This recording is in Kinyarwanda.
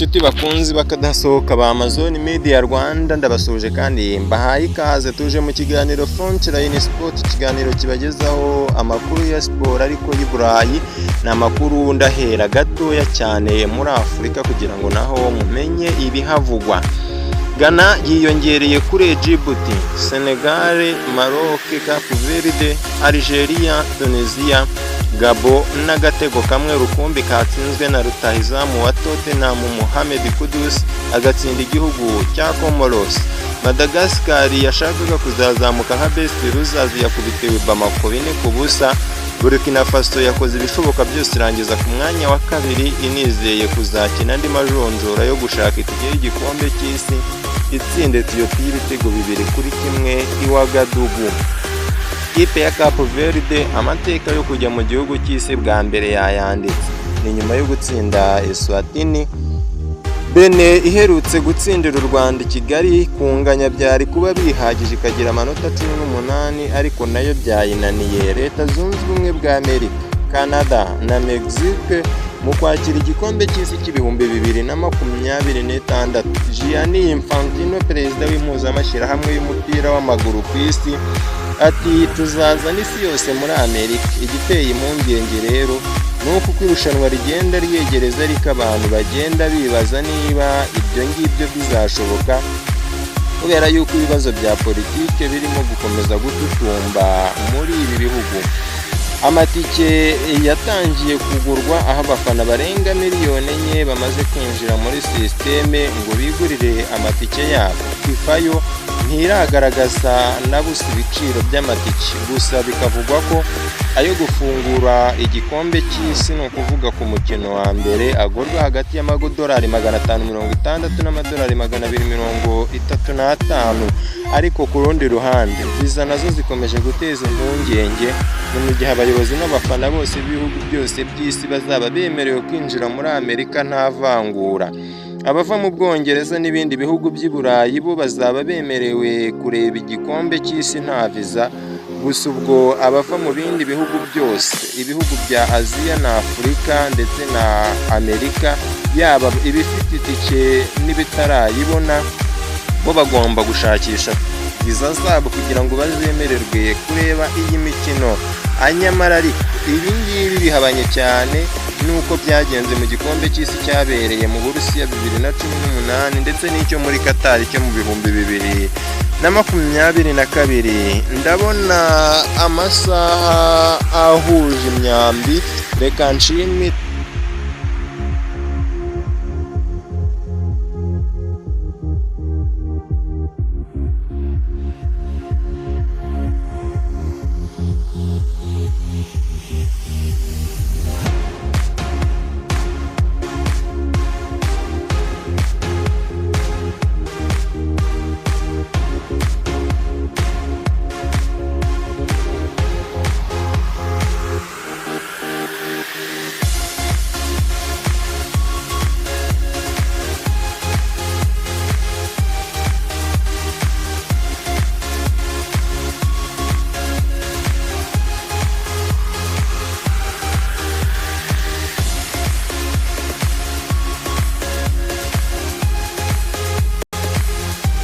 inshuti bakunzi bakadasohoka ba Amazon Media Rwanda, ndabasuje kandi mbahaye ikaze. Tuje mu kiganiro Frontline Sport, ikiganiro kibagezaho amakuru ya sport ariko y'i Burayi, ni amakuru ndahera gatoya cyane muri Afurika kugira ngo naho mumenye ibihavugwa. Ghana yiyongereye kuri Djibouti, Senegal, Maroc, Cape Verde, Algeria, Tunisia, Gabo n'agatego kamwe rukumbi katsinzwe na rutahizamu wa Tottenham Mohamed Kudus agatsinda igihugu cya Comoros. Madagascar yashakaga kuzazamuka nka best losers yakubitiwe Bamako 4-0. Burkina Faso yakoze ibishoboka byose irangiza ku mwanya wa kabiri, inizeye kuzakina andi majonjora yo gushaka itike y'igikombe cy'isi, itsinde Ethiopia ibitego 2-1 i Ouagadougou. Ikipe ya Cape Verde amateka yo kujya mu gihugu cy'isi bwa mbere yayanditse, ni nyuma yo gutsinda Eswatini. Bene iherutse gutsindira u Rwanda i Kigali, kunganya byari kuba bihagije ikagira amanota 18, ariko nayo byayinaniye. Leta Zunze Ubumwe bwa Amerika, Canada na Mexique mu kwakira igikombe cy'isi cy'ibihumbi 2026. Gianni Infantino, perezida w'impuzamashyirahamwe y'umupira w'amaguru ku isi, ati tuzazana isi yose muri Amerika. Igiteye impungenge rero ni uko irushanwa rigenda ryegereza, ariko abantu bagenda bibaza niba ibyo ngibyo bizashoboka, kubera yuko ibibazo bya politike birimo gukomeza gututumba muri ibi bihugu. Amatike yatangiye kugurwa, aho abafana barenga 4 miliyoni bamaze kwinjira muri sisiteme ngo bigurire amatike yabo. FIFA yo ntiragaragaza na busa ibiciro by'amatike, gusa bikavugwa ko ayo gufungura igikombe cy'isi, ni ukuvuga ku mukino wa mbere, agurwa hagati y'amadolari 560 n'amadolari 235. Ariko ku rundi ruhande viza nazo zikomeje guteza impungenge, mu gihe abayobozi n'abafana bose b'ibihugu byose by'isi bazaba bemerewe kwinjira muri Amerika nta vangura. Abava mu Bwongereza n'ibindi bihugu by'i Burayi bo bazaba bemerewe kureba igikombe cy'isi nta viza, gusa ubwo abava mu bindi bihugu byose, ibihugu bya Aziya na Afurika ndetse na Amerika, yaba ibifite itike n'ibitarayibona, bo bagomba gushakisha viza zabo kugira ngo bazemererwe kureba iyi mikino. Anyamara ariko ibi ngibi bihabanye cyane nuko byagenze mu gikombe cy'isi cyabereye mu Burusiya 2018 ndetse n'icyo muri Qatar cyo mu 2022. Ndabona amasaha ahuje imyambi, reka nshimire